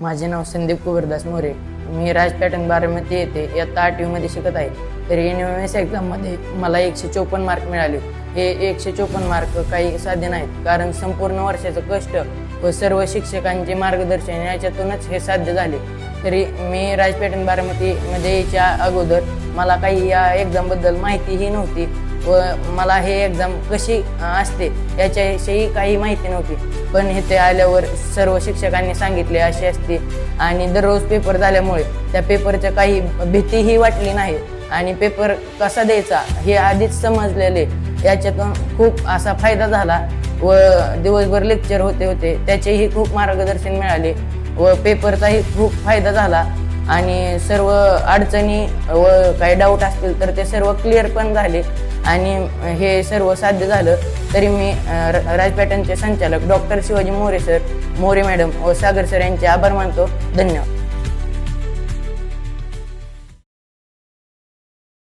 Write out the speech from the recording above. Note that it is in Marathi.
माझे नाव संदीप कुबेरदास मोरे. मी राज पॅटर्न बारामती येथे इयत्ता 8वीमध्ये शिकत आहे. तर NMS एक्झाममध्ये मला 154 मार्क मिळाले. हे 154 मार्क काही साध्य नाहीत, कारण संपूर्ण वर्षाचं कष्ट व सर्व शिक्षकांचे मार्गदर्शन याच्यातूनच हे साध्य झाले. तरी मी राज पॅटर्न बारामतीमध्ये यायच्या अगोदर मला काही या एक्झामबद्दल माहितीही नव्हती व मला हे एक्झाम कशी असते याच्याविषयी काही माहिती नव्हती. पण इथे आल्यावर सर्व शिक्षकांनी सांगितले अशी असते आणि दररोज पेपर झाल्यामुळे त्या पेपरच्या काही भीतीही वाटली नाही आणि पेपर कसा द्यायचा हे आधीच समजलेले. याच्यातून खूप असा फायदा झाला व दिवसभर लेक्चर होते त्याचेही खूप मार्गदर्शन मिळाले व पेपरचाही खूप फायदा झाला आणि सर्व अडचणी व काही डाऊट असतील तर ते सर्व क्लिअर पण झाले आणि हे सर्व साध्य झालं. तरी मी राज पॅटर्नचे संचालक doctor Shivaji More sir, More madam व सागर सर यांचे आभार मानतो. धन्यवाद.